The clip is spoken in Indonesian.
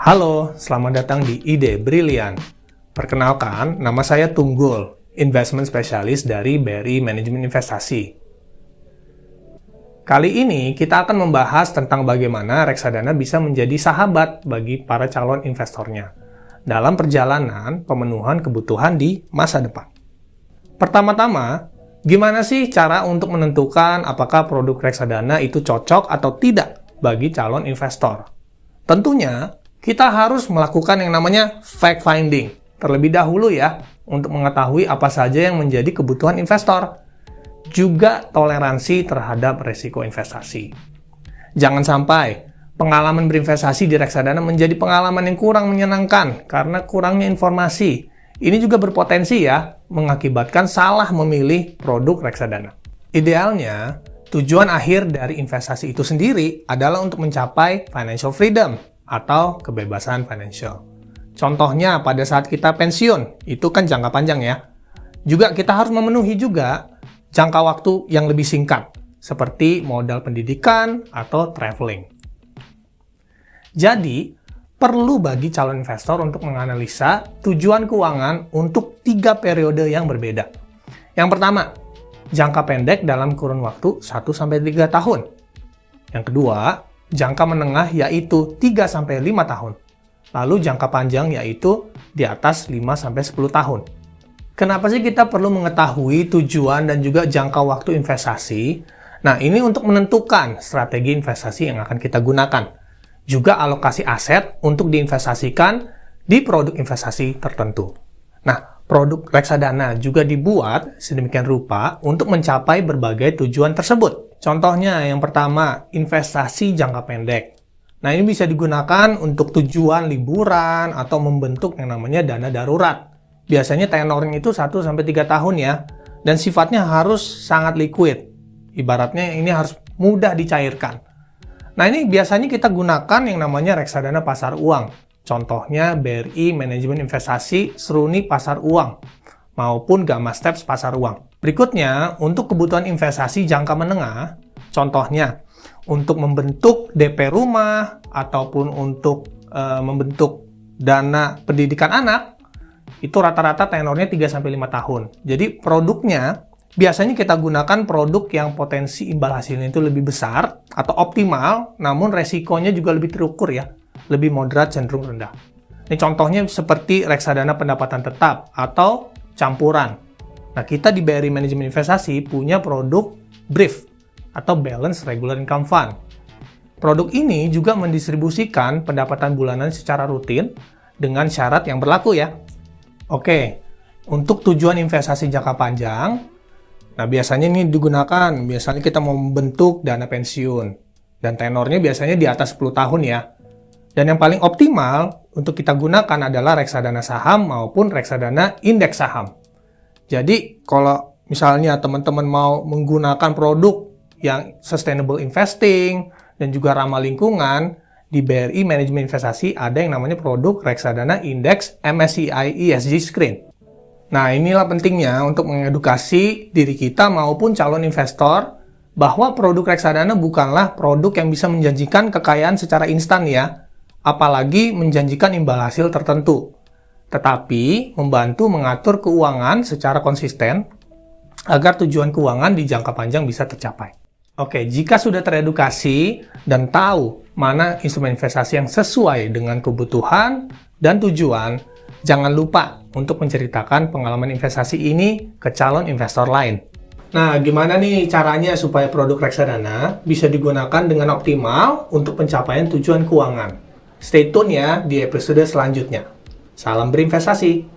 Halo, selamat datang di Ide Brilian. Perkenalkan, nama saya Tunggul, investment specialist dari BRI Manajemen Investasi. Kali ini kita akan membahas tentang bagaimana reksadana bisa menjadi sahabat bagi para calon investornya dalam perjalanan pemenuhan kebutuhan di masa depan. Pertama-tama, gimana sih cara untuk menentukan apakah produk reksadana itu cocok atau tidak bagi calon investor? Tentunya, kita harus melakukan yang namanya fact finding terlebih dahulu ya, untuk mengetahui apa saja yang menjadi kebutuhan investor. Juga toleransi terhadap resiko investasi. Jangan sampai pengalaman berinvestasi di reksadana menjadi pengalaman yang kurang menyenangkan karena kurangnya informasi. Ini juga berpotensi ya, mengakibatkan salah memilih produk reksadana. Idealnya, tujuan akhir dari investasi itu sendiri adalah untuk mencapai financial freedom atau kebebasan financial. Contohnya pada saat kita pensiun, itu kan jangka panjang ya. Juga kita harus memenuhi juga jangka waktu yang lebih singkat, seperti modal pendidikan atau traveling. Jadi, perlu bagi calon investor untuk menganalisa tujuan keuangan untuk 3 periode yang berbeda. Yang pertama, jangka pendek dalam kurun waktu 1-3 tahun. Yang kedua, jangka menengah yaitu 3-5 tahun. Lalu jangka panjang yaitu di atas 5-10 tahun. Kenapa sih kita perlu mengetahui tujuan dan juga jangka waktu investasi? Nah, ini untuk menentukan strategi investasi yang akan kita gunakan. Juga alokasi aset untuk diinvestasikan di produk investasi tertentu. Nah, produk reksadana juga dibuat sedemikian rupa untuk mencapai berbagai tujuan tersebut. Contohnya, yang pertama, investasi jangka pendek. Nah, ini bisa digunakan untuk tujuan liburan atau membentuk yang namanya dana darurat. Biasanya tenornya itu 1-3 tahun ya, dan sifatnya harus sangat liquid. Ibaratnya ini harus mudah dicairkan. Nah, ini biasanya kita gunakan yang namanya reksadana pasar uang. Contohnya BRI Manajemen Investasi Seruni Pasar Uang, maupun Gamma Steps Pasar Uang. Berikutnya, untuk kebutuhan investasi jangka menengah, contohnya untuk membentuk DP rumah ataupun untuk membentuk dana pendidikan anak, itu rata-rata tenornya 3-5 tahun. Jadi produknya, biasanya kita gunakan produk yang potensi imbal hasilnya itu lebih besar atau optimal, namun resikonya juga lebih terukur ya, lebih moderat cenderung rendah. Ini contohnya seperti reksadana pendapatan tetap atau campuran. Nah, kita di BRI Manajemen Investasi punya produk BRIF atau Balance Regular Income Fund. Produk ini juga mendistribusikan pendapatan bulanan secara rutin dengan syarat yang berlaku ya. Oke, untuk tujuan investasi jangka panjang, nah biasanya ini digunakan, biasanya kita mau membentuk dana pensiun. Dan tenornya biasanya di atas 10 tahun ya. Dan yang paling optimal untuk kita gunakan adalah reksadana saham maupun reksadana indeks saham. Jadi, kalau misalnya teman-teman mau menggunakan produk yang sustainable investing dan juga ramah lingkungan, di BRI Manajemen Investasi ada yang namanya produk reksadana indeks MSCI ESG Screen. Nah, inilah pentingnya untuk mengedukasi diri kita maupun calon investor bahwa produk reksadana bukanlah produk yang bisa menjanjikan kekayaan secara instan ya, apalagi menjanjikan imbal hasil tertentu. Tetapi membantu mengatur keuangan secara konsisten agar tujuan keuangan di jangka panjang bisa tercapai. Oke, jika sudah teredukasi dan tahu mana instrumen investasi yang sesuai dengan kebutuhan dan tujuan, jangan lupa untuk menceritakan pengalaman investasi ini ke calon investor lain. Nah, gimana nih caranya supaya produk reksadana bisa digunakan dengan optimal untuk pencapaian tujuan keuangan? Stay tune ya di episode selanjutnya. Salam berinvestasi!